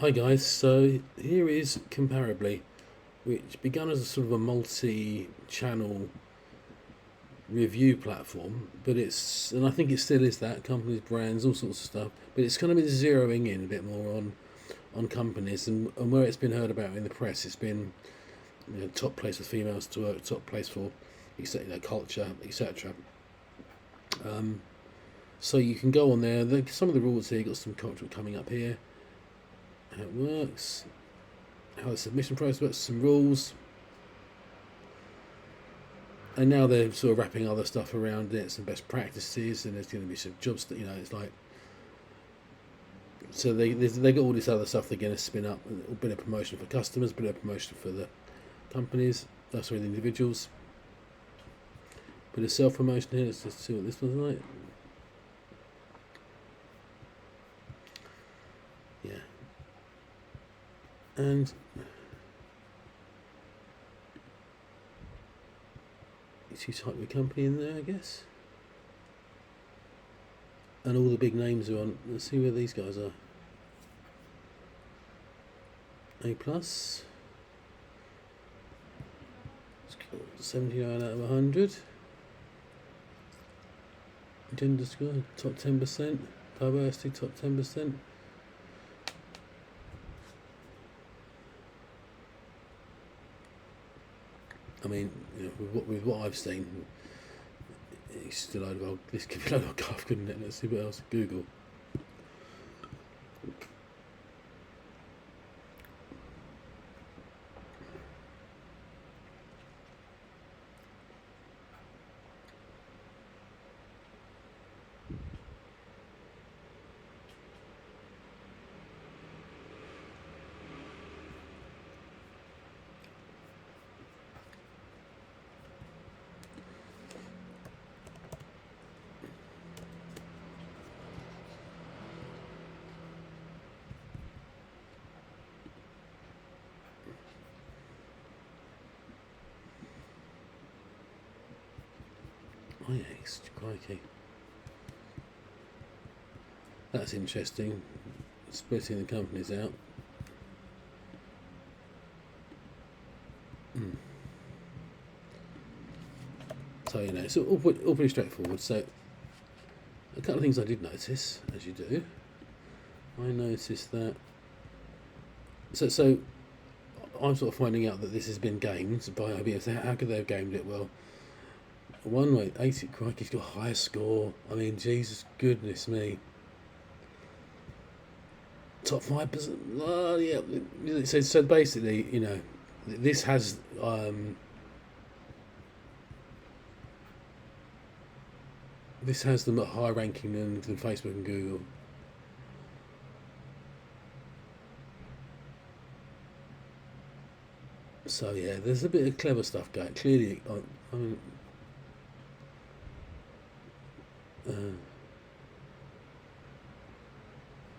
Hi guys, so here is Comparably, which began as a sort of a multi-channel review platform, but and I think it still is that, companies, brands, all sorts of stuff, but it's kind of been zeroing in a bit more on companies and where it's been heard about in the press. It's been top place for females to work, top place for culture, etc. So you can go on there. Some of the rules here, got some culture coming up here, how it works, how the submission process works, some rules, and now they're sort of wrapping other stuff around it, some best practices, and there's going to be some jobs that it's like. So they got all this other stuff they're going to spin up, a bit of promotion for customers, a bit of promotion for the companies, the individuals, bit of self promotion here. Let's just see what this one's like. Yeah, and you type your company in there, I guess, and all the big names are on. Let's see where these guys are. A plus, 79 out of 100. Gender score top 10%. Diversity top 10%. I mean, with what I've seen, it's still over. This could be like off, couldn't it? Let's see what else. Google. Oh yes, crikey. That's interesting. Splitting the companies out. So it's all pretty straightforward. So a couple of things I did notice, as you do. I noticed that. So I'm sort of finding out that this has been gamed by IBM. So how could they have gamed it? Well, one way, 80, crikey, he's got a higher score. I mean, Jesus, goodness me. Top 5%. Yeah. So basically, this has this has them at higher ranking than Facebook and Google. So yeah, there's a bit of clever stuff going. Clearly, I mean.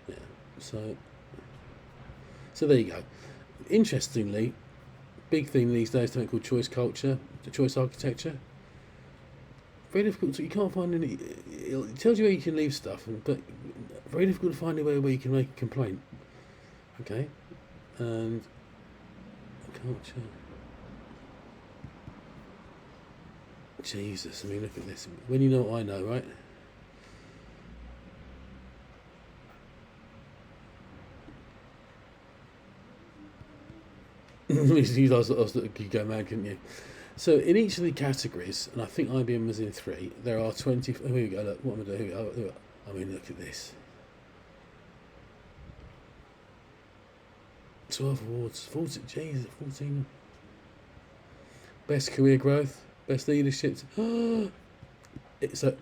Yeah. So there you go. Interestingly, big thing these days, something called choice culture, the choice architecture. Very difficult. You can't find any. It tells you where you can leave stuff, but very difficult to find anywhere where you can make a complaint. Okay, and culture. Jesus, I mean, look at this. When you know what I know, right? You go mad, couldn't you? So in each of the categories, and I think IBM was in 3, there are 20. Here we go. Look, what am I doing? I mean, look at this. 12 awards. 14. Best career growth. Best leadership. It's a.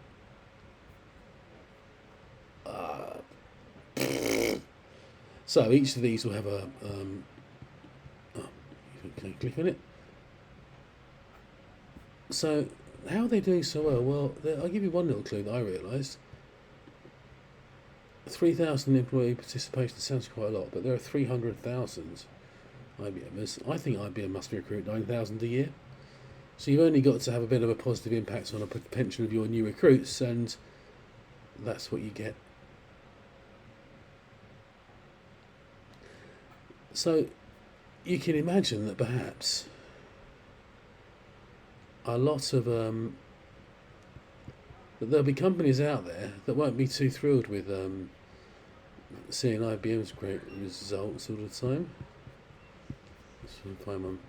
So each of these will have a. You can click on it. So how are they doing so well? Well, I'll give you one little clue that I realised. 3,000 employee participation sounds quite a lot, but there are 300,000 IBMers. I think IBM must recruit 9,000 a year. So you've only got to have a bit of a positive impact on a potential of your new recruits, and that's what you get. So you can imagine that perhaps a lot of that there'll be companies out there that won't be too thrilled with seeing IBM's great results all the time. Let's find one.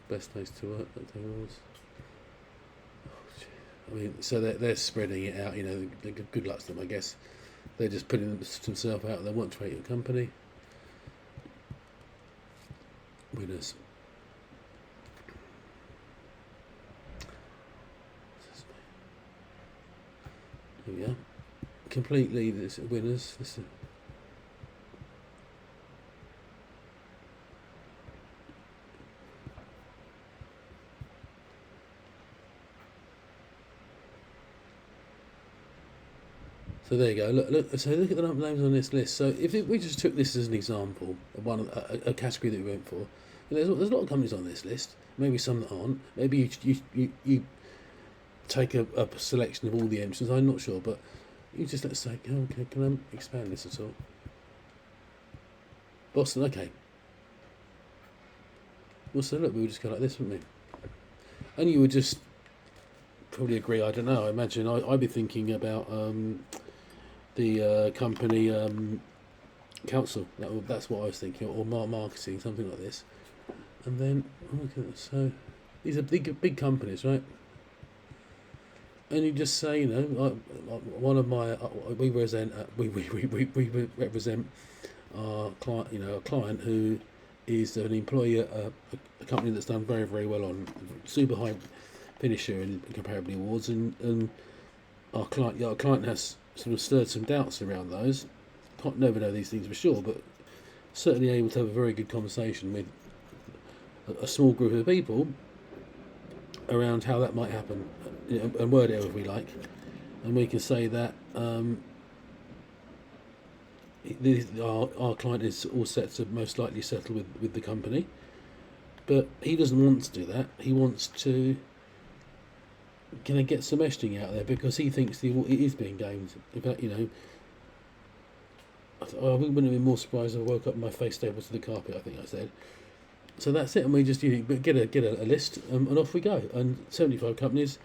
Best place to work that they was. I mean, so they're spreading it out. Good luck to them, I guess. They're just putting themselves out. They want to create a company. Winners. Here we are. Completely this winners. This is, so there you go. Look. So look at the names on this list. So if we just took this as an example of a category that we went for, there's a lot of companies on this list. Maybe some that aren't. Maybe you take a selection of all the entrants. I'm not sure, but you just let's say, okay, can I expand this at all? Boston, okay. Well, so look, we would just go like this, wouldn't we? And you would just probably agree. I don't know. I imagine I'd be thinking about the company council. That's what I was thinking, or marketing, something like this. And then so these are big companies, right? And you just say, one of my we represent our client, a client who is an employee at a company that's done very, very well on super high finisher in Comparably Awards, and our client has sort of stirred some doubts around those. Can't never know these things for sure, but certainly able to have a very good conversation with a small group of people around how that might happen, and word it if we like, and we can say that our client is all set to most likely settle with the company, but he doesn't want to do that. He wants to get some messaging out there because he thinks it is being gamed. In fact, I wouldn't have been more surprised if I woke up and my face stable to the carpet, I think I said. So that's it, and we just get a list, and off we go. And 75 companies.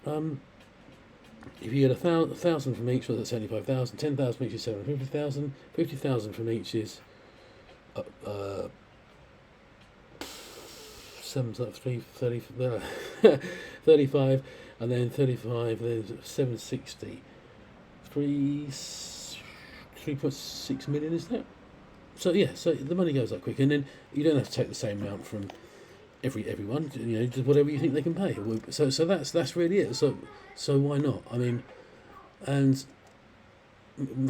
If you get 1,000 from each, well, that's 75,000. 10,000 from each is 750,000. 50,000 from each is 35, and then 35. There's 760. 3.6 million, is that? So yeah, so the money goes up quick, and then you don't have to take the same amount from everyone. Just whatever you think they can pay. So that's really it. So why not? I mean, and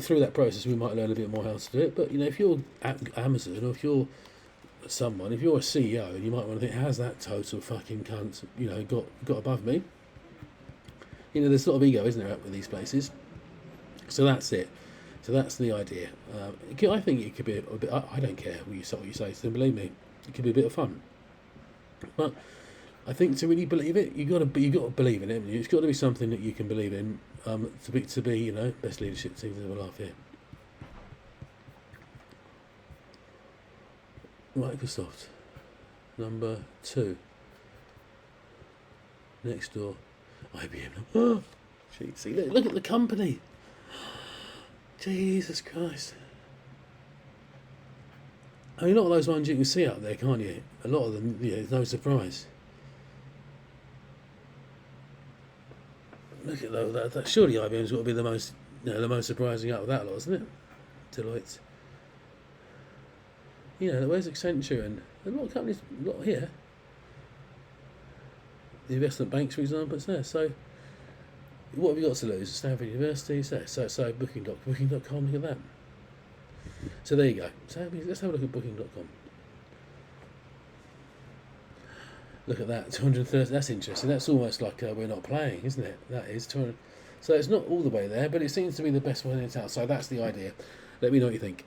through that process, we might learn a bit more how to do it. But if you're at Amazon, or if you're someone, if you're a CEO, and you might want to think, how's that total fucking cunt, got above me? There's a lot of ego, isn't there, out with these places? So that's it. So that's the idea. I think it could be a bit. I don't care what you say. So believe me, it could be a bit of fun. But I think to really believe it, you got to believe in it. It's got to be something that you can believe in. To be best leadership teams ever laugh here. Microsoft, number 2. Next door, IBM. Oh, see, look at the company. Jesus Christ. I mean, a lot of those ones you can see up there, can't you? A lot of them, it's no surprise. Look at that. Surely IBM's got to be the most surprising out of that lot, isn't it? Deloitte. Where's Accenture and a lot of companies, a lot here. The investment banks, for example, it's there. So, what have you got to lose? Stanford University, so Booking.com, look at that. So there you go. So let's have a look at Booking.com. Look at that, 230. That's interesting. That's almost like we're not playing, isn't it? That is 200. So it's not all the way there, but it seems to be the best one in town. So that's the idea. Let me know what you think.